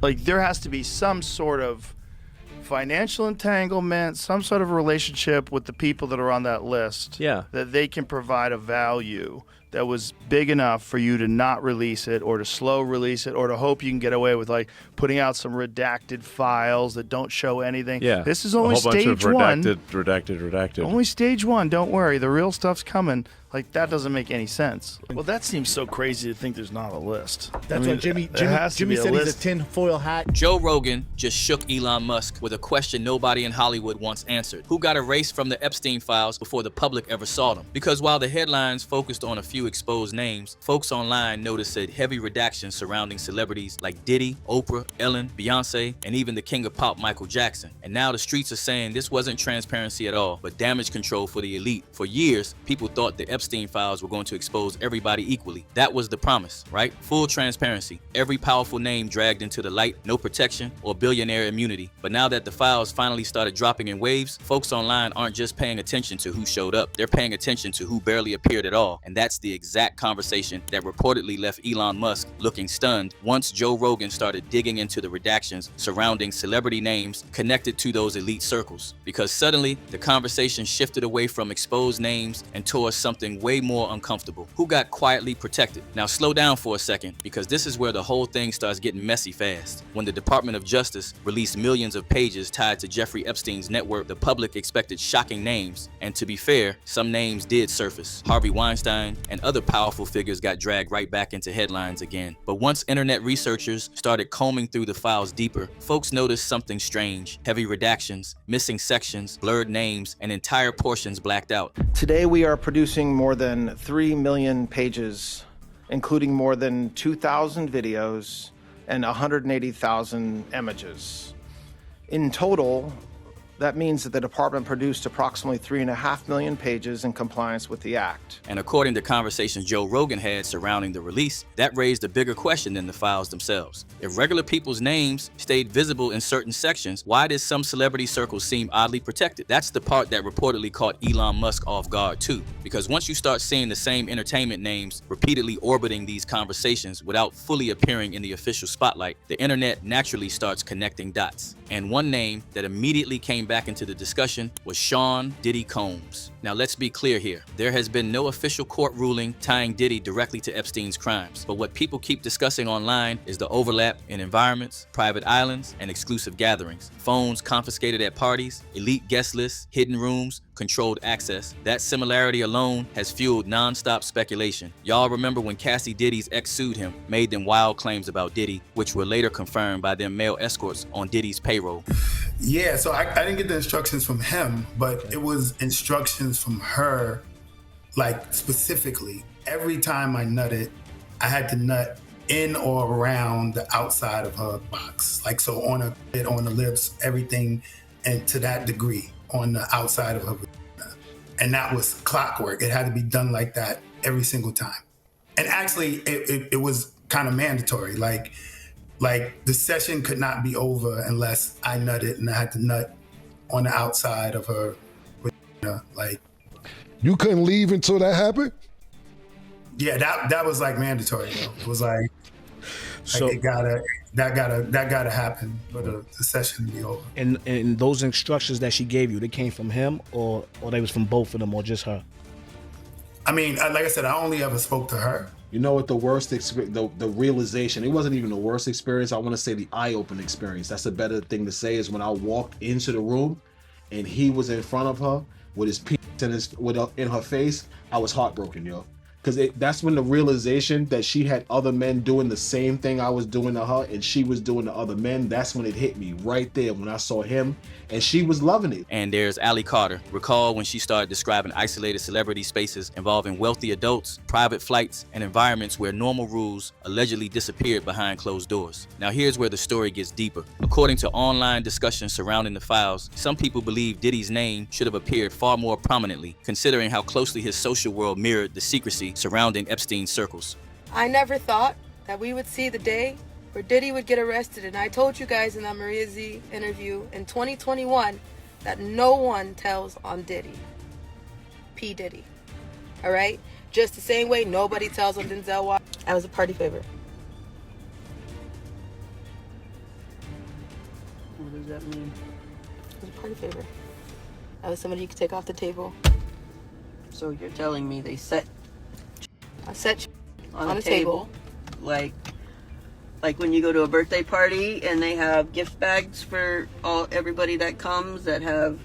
Like, there has to be some sort of financial entanglement, some sort of relationship with the people that are on that list. Yeah. That they can provide a value that was big enough for you to not release it, or to slow release it, or to hope you can get away with like putting out some redacted files that don't show anything. Yeah. This is only a whole bunch stage of one. redacted. Only stage one. Don't worry. The real stuff's coming. Like, that doesn't make any sense. Well, that seems so crazy to think there's not a list. That's what Jimmy has to be said. list. He's a tinfoil hat. Joe Rogan just shook Elon Musk with a question nobody in Hollywood wants answered. Who got erased from the Epstein files before the public ever saw them? Because while the headlines focused on a few exposed names, folks online noticed a heavy redaction surrounding celebrities like Diddy, Oprah, Ellen, Beyoncé, and even the king of pop, Michael Jackson. And now the streets are saying this wasn't transparency at all, but damage control for the elite. For years, people thought the Epstein files were going to expose everybody equally. That was the promise, right? Full transparency. Every powerful name dragged into the light, no protection or billionaire immunity. But now that the files finally started dropping in waves, folks online aren't just paying attention to who showed up. They're paying attention to who barely appeared at all. And that's the exact conversation that reportedly left Elon Musk looking stunned once Joe Rogan started digging into the redactions surrounding celebrity names connected to those elite circles. Because suddenly, the conversation shifted away from exposed names and towards something way more uncomfortable. Who got quietly protected? Now slow down for a second, because this is where the whole thing starts getting messy fast. When the Department of Justice released millions of pages tied to Jeffrey Epstein's network, the public expected shocking names. And to be fair, some names did surface. Harvey Weinstein and other powerful figures got dragged right back into headlines again. But once internet researchers started combing through the files deeper, folks noticed something strange. Heavy redactions, missing sections, blurred names, and entire portions blacked out. Today we are producing more than 3 million pages, including more than 2,000 videos and 180,000 images. In total, that means that the department produced approximately 3.5 million pages in compliance with the act. And according to conversations Joe Rogan had surrounding the release, that raised a bigger question than the files themselves. If regular people's names stayed visible in certain sections, why did some celebrity circles seem oddly protected? That's the part that reportedly caught Elon Musk off guard too. Because once you start seeing the same entertainment names repeatedly orbiting these conversations without fully appearing in the official spotlight, the internet naturally starts connecting dots. And one name that immediately came back into the discussion was Sean Diddy Combs. Now let's be clear here. There has been no official court ruling tying Diddy directly to Epstein's crimes. But what people keep discussing online is the overlap in environments, private islands, and exclusive gatherings. Phones confiscated at parties, elite guest lists, hidden rooms, controlled access. That similarity alone has fueled non-stop speculation. Y'all remember when Cassie Diddy's ex sued him, made them wild claims about Diddy, which were later confirmed by their male escorts on Diddy's payroll. Yeah, so I didn't get the instructions from him, but it was instructions from her, like specifically. Every time I nutted, I had to nut in or around the outside of her box. Like, so on the lips, everything, and to that degree on the outside of her vagina. And that was clockwork. It had to be done like that every single time. And actually, it was kind of mandatory. Like the session could not be over unless I nutted, and I had to nut on the outside of her vagina. Like, you couldn't leave until that happened? Yeah, that was like mandatory though. It was like So that gotta happen for the session to be over. And those instructions that she gave you, they came from him or they was from both of them or just her? I mean, like I said, I only ever spoke to her. You know what the worst experience, the realization, it wasn't even the worst experience. I want to say the eye-opening experience. That's a better thing to say, is when I walked into the room and he was in front of her with his penis in her face. I was heartbroken, yo. Because that's when the realization that she had other men doing the same thing I was doing to her and she was doing to other men, that's when it hit me right there when I saw him and she was loving it. And there's Allie Carter. Recall when she started describing isolated celebrity spaces involving wealthy adults, private flights, and environments where normal rules allegedly disappeared behind closed doors. Now here's where the story gets deeper. According to online discussions surrounding the files, some people believe Diddy's name should have appeared far more prominently, considering how closely his social world mirrored the secrecy surrounding Epstein's circles. I never thought that we would see the day where Diddy would get arrested, and I told you guys in that Maria Z interview in 2021 that no one tells on Diddy. P. Diddy. All right? Just the same way nobody tells on Denzel Washington. I was a party favor. What does that mean? It was a party favor. That was somebody you could take off the table. So you're telling me they set I set on a table, like when you go to a birthday party and they have gift bags for everybody that comes that have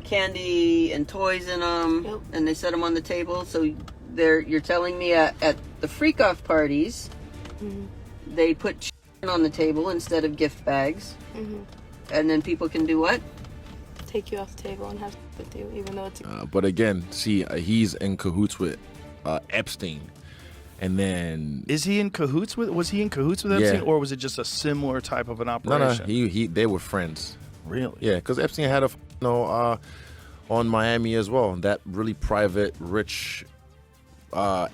candy and toys in them, Yep. and they set them on the table. So you're telling me at the freak off parties, they put on the table instead of gift bags, and then people can do what? Take you off the table and have with you, even though it's. But again, see, he's in cahoots with Epstein. And then was he in cahoots with Epstein, or was it just a similar type of an operation? No, they were friends. Really? Yeah, because Epstein had on Miami as well. That really private, rich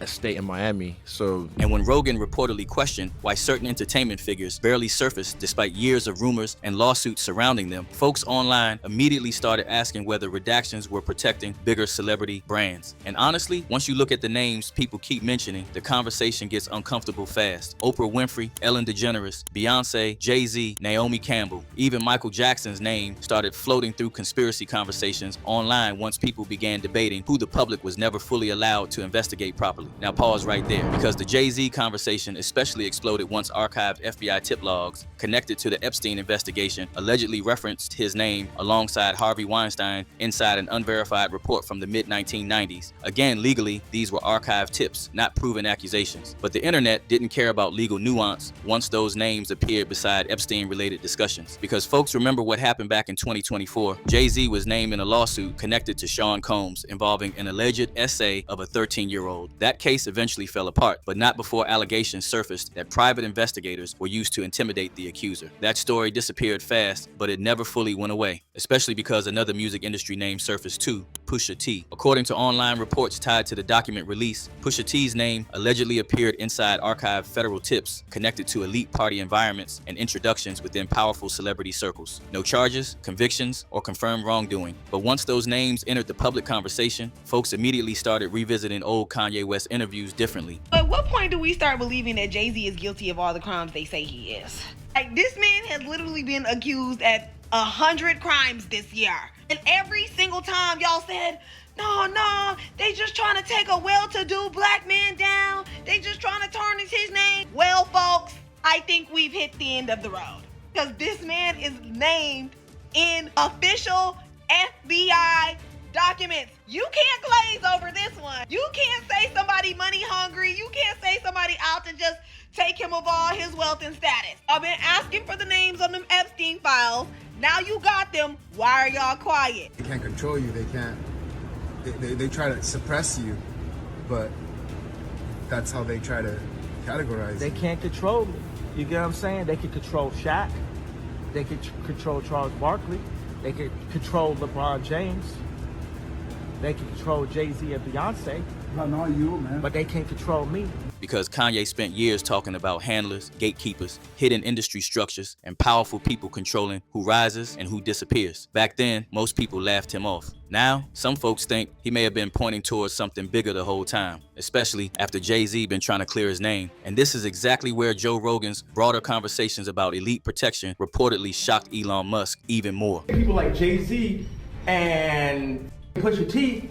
estate in Miami. So, And when Rogan reportedly questioned why certain entertainment figures barely surfaced despite years of rumors and lawsuits surrounding them, folks online immediately started asking whether redactions were protecting bigger celebrity brands. And honestly, once you look at the names people keep mentioning, the conversation gets uncomfortable fast. Oprah Winfrey, Ellen DeGeneres, Beyoncé, Jay-Z, Naomi Campbell, even Michael Jackson's name started floating through conspiracy conversations online once people began debating who the public was never fully allowed to investigate properly. Now pause right there, because the Jay-Z conversation especially exploded once archived FBI tip logs connected to the Epstein investigation allegedly referenced his name alongside Harvey Weinstein inside an unverified report from the mid-1990s. Again, legally, these were archived tips, not proven accusations. But the internet didn't care about legal nuance once those names appeared beside Epstein-related discussions. Because folks remember what happened back in 2024. Jay-Z was named in a lawsuit connected to Sean Combs involving an alleged essay of a 13-year-old. That case eventually fell apart, but not before allegations surfaced that private investigators were used to intimidate the accuser. That story disappeared fast, but it never fully went away, especially because another music industry name surfaced too, Pusha T. According to online reports tied to the document release, Pusha T's name allegedly appeared inside archived federal tips connected to elite party environments and introductions within powerful celebrity circles. No charges, convictions, or confirmed wrongdoing. But once those names entered the public conversation, folks immediately started revisiting old Kanye West interviews differently. At what point do we start believing that Jay-Z is guilty of all the crimes they say he is? Like, this man has literally been accused at 100 crimes this year. And every single time y'all said, no, they just trying to take a well-to-do black man down. They just trying to tarnish his name. Well, folks, I think we've hit the end of the road. Because this man is named in official FBI documents. You can't glaze over this one. You can't say somebody money hungry. You can't say somebody out to just take him of all his wealth and status. I've been asking for the names on them Epstein files. Now you got them. Why are y'all quiet? They can't control you. They can't. They try to suppress you, but that's how they try to categorize. They can't control me. You get what I'm saying? They can control Shaq. They can control Charles Barkley. They can control LeBron James. They can control Jay-Z and Beyonce. But not you, man. But they can't control me. Because Kanye spent years talking about handlers, gatekeepers, hidden industry structures, and powerful people controlling who rises and who disappears. Back then, most people laughed him off. Now, some folks think he may have been pointing towards something bigger the whole time, especially after Jay-Z been trying to clear his name. And this is exactly where Joe Rogan's broader conversations about elite protection reportedly shocked Elon Musk even more. People like Jay-Z and Pusha T,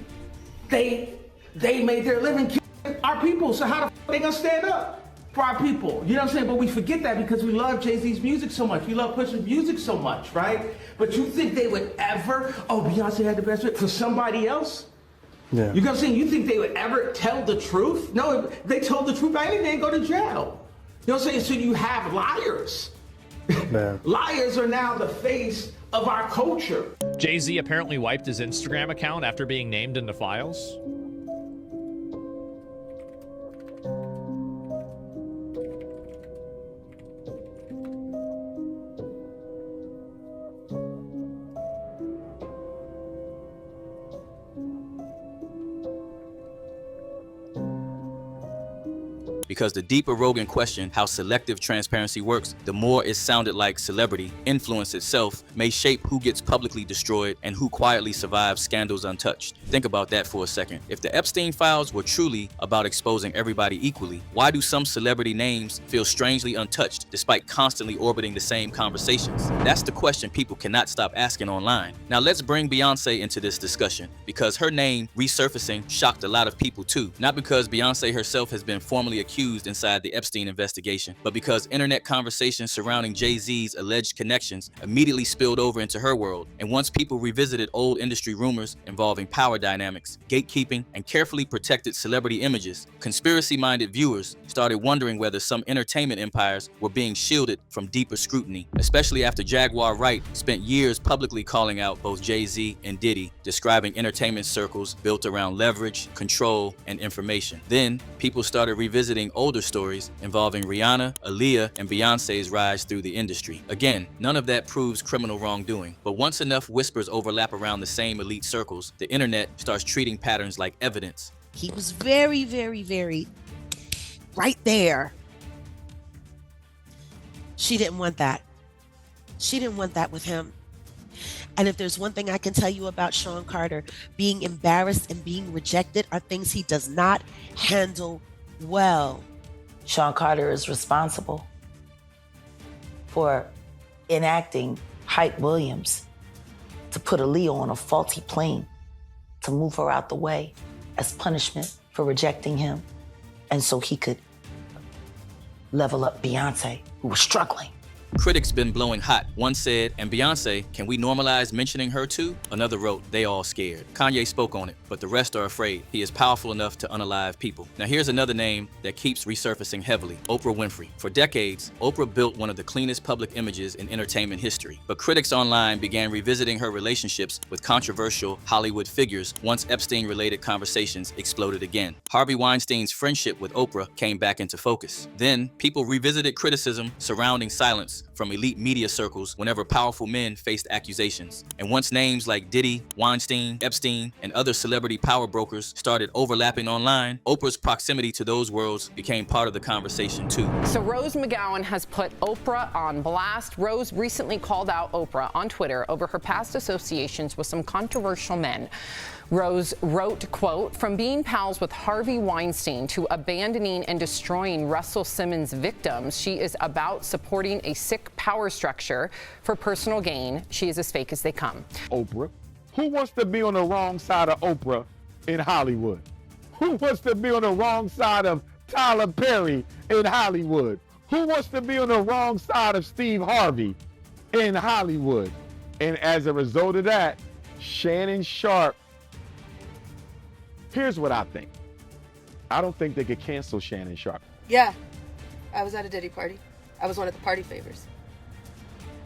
they made their living killing our people. So how the f they gonna stand up for our people? You know what I'm saying? But we forget that because we love Jay-Z's music so much. We love Pusha's music so much, right? But you think they would ever, Beyonce had the best for somebody else? Yeah. You know what I'm saying? You think they would ever tell the truth? No, if they told the truth, they'd go to jail. You know what I'm saying? So you have liars. Man. Liars are now the face of our culture. Jay-Z apparently wiped his Instagram account after being named in the files. because the deeper Rogan questioned how selective transparency works, the more it sounded like celebrity influence itself may shape who gets publicly destroyed and who quietly survives scandals untouched. Think about that for a second. If the Epstein files were truly about exposing everybody equally, why do some celebrity names feel strangely untouched despite constantly orbiting the same conversations? That's the question people cannot stop asking online. Now let's bring Beyoncé into this discussion, because her name resurfacing shocked a lot of people too. Not because Beyoncé herself has been formally accused inside the Epstein investigation, but because internet conversations surrounding Jay-Z's alleged connections immediately spilled over into her world. And once people revisited old industry rumors involving power dynamics, gatekeeping, and carefully protected celebrity images, conspiracy-minded viewers started wondering whether some entertainment empires were being shielded from deeper scrutiny, especially after Jaguar Wright spent years publicly calling out both Jay-Z and Diddy, describing entertainment circles built around leverage, control, and information. Then, people started revisiting older stories involving Rihanna, Aaliyah, and Beyoncé's rise through the industry. Again, none of that proves criminal wrongdoing, but once enough whispers overlap around the same elite circles, the internet starts treating patterns like evidence. He was very, very, very right there. She didn't want that. She didn't want that with him. And if there's one thing I can tell you about Sean Carter, being embarrassed and being rejected are things he does not handle well. Sean Carter is responsible for enacting Hype Williams to put Aaliyah on a faulty plane to move her out the way as punishment for rejecting him, and so he could level up Beyoncé, who was struggling. Critics been blowing hot. One said, and Beyoncé, can we normalize mentioning her too? Another wrote, they all scared. Kanye spoke on it, but the rest are afraid. He is powerful enough to unalive people. Now here's another name that keeps resurfacing heavily, Oprah Winfrey. For decades, Oprah built one of the cleanest public images in entertainment history. But critics online began revisiting her relationships with controversial Hollywood figures once Epstein-related conversations exploded again. Harvey Weinstein's friendship with Oprah came back into focus. Then, people revisited criticism surrounding silence from elite media circles whenever powerful men faced accusations. And once names like Diddy, Weinstein, Epstein, and other celebrity power brokers started overlapping online, Oprah's proximity to those worlds became part of the conversation too. So Rose McGowan has put Oprah on blast. Rose recently called out Oprah on Twitter over her past associations with some controversial men. Rose wrote, quote, from being pals with Harvey Weinstein to abandoning and destroying Russell Simmons' victims, she is about supporting a sick power structure for personal gain. She is as fake as they come. Oprah. Who wants to be on the wrong side of Oprah in Hollywood? Who wants to be on the wrong side of Tyler Perry in Hollywood? Who wants to be on the wrong side of Steve Harvey in Hollywood? And as a result of that, Shannon Sharpe. Here's what I think. I don't think they could cancel Shannon Sharpe. Yeah, I was at a Diddy party. I was one of the party favors.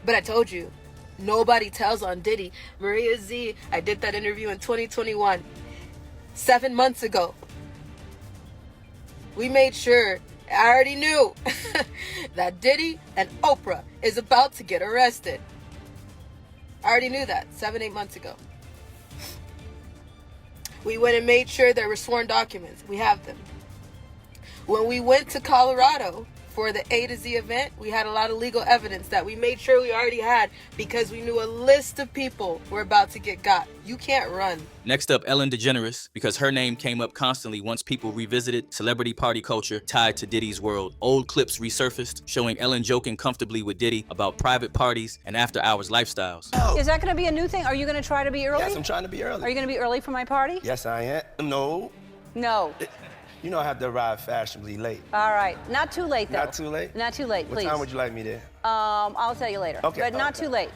But I told you, nobody tells on Diddy. Maria Z, I did that interview in 2021, 7 months ago. We made sure, I already knew, that Diddy and Oprah is about to get arrested. I already knew that 7-8 months ago. We went and made sure there were sworn documents. We have them. When we went to Colorado for the A to Z event, we had a lot of legal evidence that we made sure we already had because we knew a list of people were about to get got. You can't run. Next up, Ellen DeGeneres, because her name came up constantly once people revisited celebrity party culture tied to Diddy's world. Old clips resurfaced, showing Ellen joking comfortably with Diddy about private parties and after-hours lifestyles. Is that going to be a new thing? Are you going to try to be early? Yes, I'm trying to be early. Are you going to be early for my party? Yes, I am. No. No. You know I have to arrive fashionably late. All right. Not too late, though. Not too late? Not too late, please. What time would you like me there? I'll tell you later. Okay. But not too late.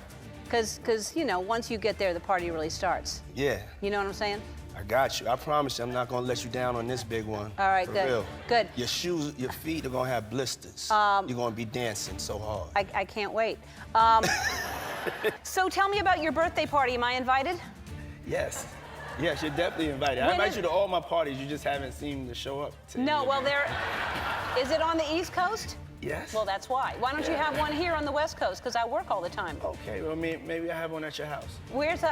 Because, you know, once you get there, the party really starts. Yeah. You know what I'm saying? I got you. I promise you I'm not going to let you down on this big one. All right, For good. real. Good. Your shoes, your feet are going to have blisters. You're going to be dancing so hard. I can't wait. So tell me about your birthday party. Am I invited? Yes. Yes, you're definitely invited. I invite you to all my parties. You just haven't seemed to show up. No, well, is it on the East Coast? Yes. Well, that's why. Why don't you have one here on the West Coast? Because I work all the time. Okay, well, maybe I have one at your house. Where's the...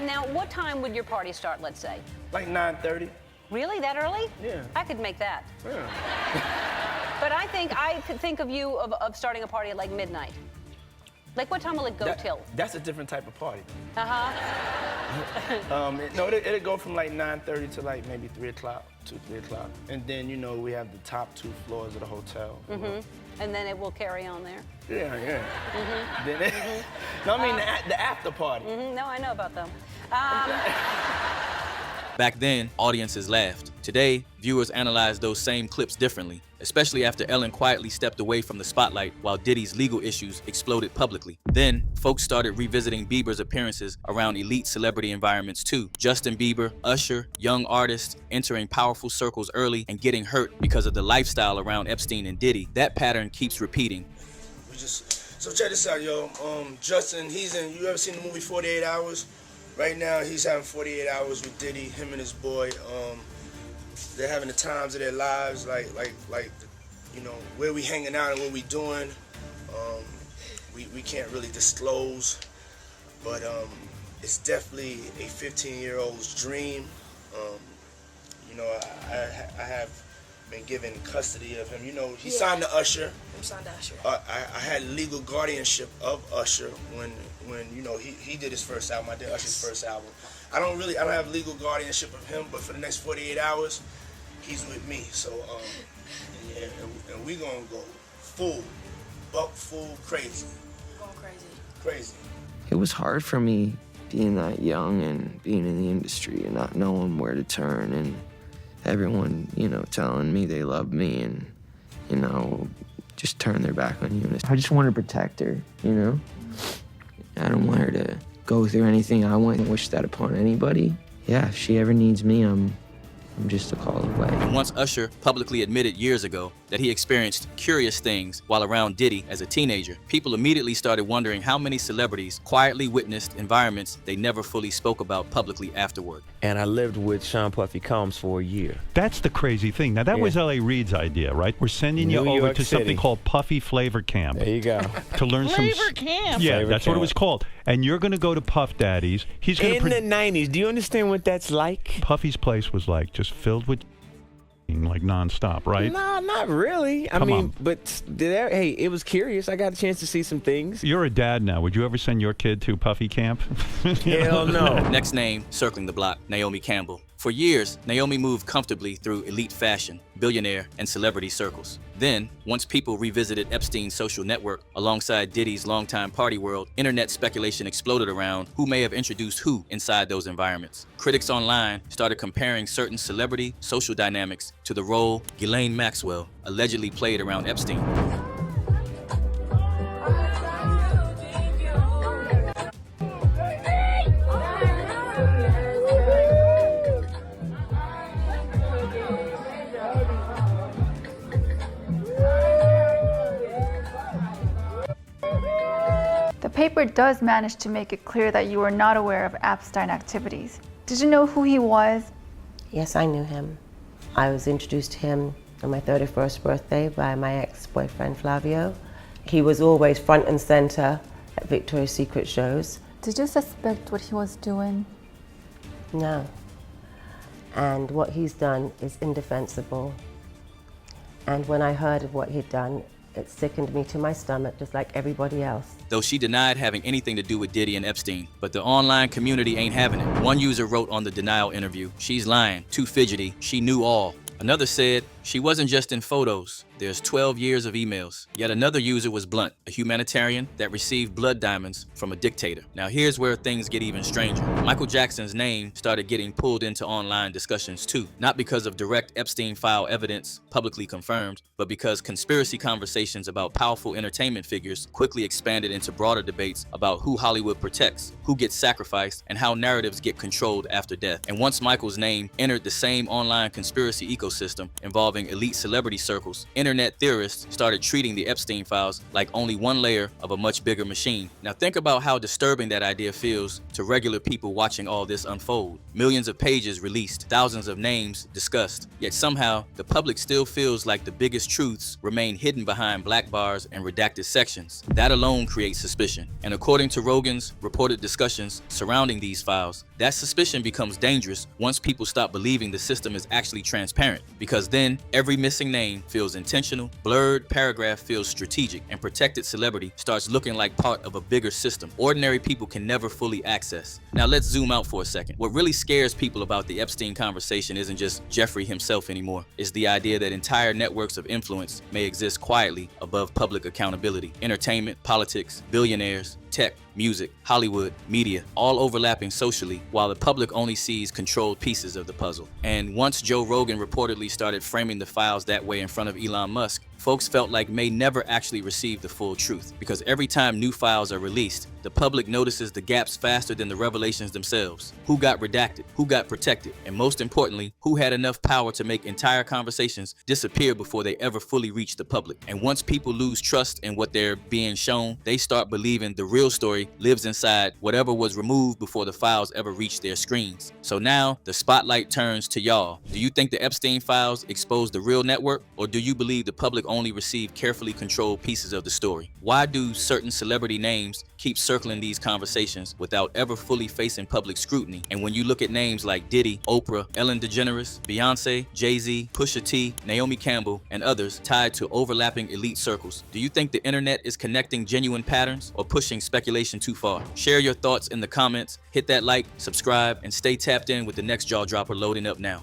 Now, what time would your party start, let's say? Like 9:30. Really, that early? Yeah. I could make that. Yeah. But I think I could think of you of starting a party at like midnight. Like, what time will it go till? That's a different type of party. Uh-huh. No, it'll go from like 9:30 to like maybe 3 o'clock, 3 o'clock. And then, you know, we have the top 2 floors of the hotel. Mm-hmm. And then it will carry on there. Yeah, yeah. Mm-hmm. Then no, I mean the after party. Mm-hmm. No, I know about them. Back then, audiences laughed. Today, viewers analyze those same clips differently, especially after Ellen quietly stepped away from the spotlight while Diddy's legal issues exploded publicly. Then, folks started revisiting Bieber's appearances around elite celebrity environments too. Justin Bieber, Usher, young artists entering powerful circles early and getting hurt because of the lifestyle around Epstein and Diddy. That pattern keeps repeating. So check this out, yo. Justin, you ever seen the movie 48 Hours? Right now, he's having 48 hours with Diddy, him and his boy. They're having the times of their lives, like, you know, where we hanging out and what we doing. We can't really disclose, but it's definitely a 15-year-old's dream. You know, I have been given custody of him. You know, he signed to Usher. I'm signed to Usher. I had legal guardianship of Usher when you know he did his first album. I did Usher's first album. I don't have legal guardianship of him, but for the next 48 hours, he's with me. So yeah, and we gonna go full crazy. Going crazy. Crazy. It was hard for me being that young and being in the industry and not knowing where to turn, and everyone, you know, telling me they love me and, you know, just turn their back on you. I just want to protect her, you know? I don't want her to go through anything I want and wish that upon anybody. Yeah, if she ever needs me, I'm just a call away. And once Usher publicly admitted years ago that he experienced curious things while around Diddy as a teenager, people immediately started wondering how many celebrities quietly witnessed environments they never fully spoke about publicly afterward. And I lived with Sean Puffy Combs for a year. That's the crazy thing. Now, that was L.A. Reid's idea, right? We're sending you New over York to something City. called Puffy Flavor Camp. There you go. To learn Flavor Camp? Yeah, Flavor that's what it Camp. was called. And you're going to go to Puff Daddy's. He's going In the 90s, do you understand what that's like? Puffy's place was like just filled with like nonstop, right? No, not really. I Come mean, on. but hey, it was curious. I got a chance to see some things. You're a dad now. Would you ever send your kid to Puffy camp? Hell no. Next name, circling the block, Naomi Campbell. For years, Naomi moved comfortably through elite fashion, billionaire, and celebrity circles. Then, once people revisited Epstein's social network alongside Diddy's longtime party world, internet speculation exploded around who may have introduced who inside those environments. Critics online started comparing certain celebrity social dynamics to the role Ghislaine Maxwell allegedly played around Epstein. The paper does manage to make it clear that you were not aware of Epstein activities. Did you know who he was? Yes, I knew him. I was introduced to him on my 31st birthday by my ex-boyfriend Flavio. He was always front and center at Victoria's Secret shows. Did you suspect what he was doing? No. And what he's done is indefensible. And when I heard of what he'd done, it sickened me to my stomach, just like everybody else. Though she denied having anything to do with Diddy and Epstein, but the online community ain't having it. One user wrote on the denial interview, "She's lying, too fidgety, she knew all." Another said, "She wasn't just in photos. There's 12 years of emails." Yet another user was blunt, a humanitarian that received blood diamonds from a dictator. Now here's where things get even stranger. Michael Jackson's name started getting pulled into online discussions too, not because of direct Epstein file evidence publicly confirmed, but because conspiracy conversations about powerful entertainment figures quickly expanded into broader debates about who Hollywood protects, who gets sacrificed, and how narratives get controlled after death. And once Michael's name entered the same online conspiracy ecosystem involving involving elite celebrity circles, internet theorists started treating the Epstein files like only one layer of a much bigger machine. Now think about how disturbing that idea feels to regular people watching all this unfold. Millions of pages released, thousands of names discussed, yet somehow the public still feels like the biggest truths remain hidden behind black bars and redacted sections. That alone creates suspicion. And according to Rogan's reported discussions surrounding these files, that suspicion becomes dangerous once people stop believing the system is actually transparent, because then every missing name feels intentional, blurred paragraph feels strategic, and protected celebrity starts looking like part of a bigger system ordinary people can never fully access. Now let's zoom out for a second. What really scares people about the Epstein conversation isn't just Jeffrey himself anymore. It's the idea that entire networks of influence may exist quietly above public accountability. Entertainment, politics, billionaires, tech, music, Hollywood, media, all overlapping socially, while the public only sees controlled pieces of the puzzle. And once Joe Rogan reportedly started framing the files that way in front of Elon Musk, folks felt like may never actually receive the full truth, because every time new files are released, the public notices the gaps faster than the revelations themselves. Who got redacted? Who got protected? And most importantly, who had enough power to make entire conversations disappear before they ever fully reach the public? And once people lose trust in what they're being shown, they start believing the real story lives inside whatever was removed before the files ever reached their screens. So now the spotlight turns to y'all. Do you think the Epstein files exposed the real network, or do you believe the public only received carefully controlled pieces of the story? Why do certain celebrity names keep circling these conversations without ever fully facing public scrutiny? And when you look at names like Diddy, Oprah, Ellen DeGeneres, Beyoncé, Jay-Z, Pusha T, Naomi Campbell, and others tied to overlapping elite circles, do you think the internet is connecting genuine patterns or pushing speculation too far? Share your thoughts in the comments, hit that like, subscribe, and stay tapped in with the next jaw dropper loading up now.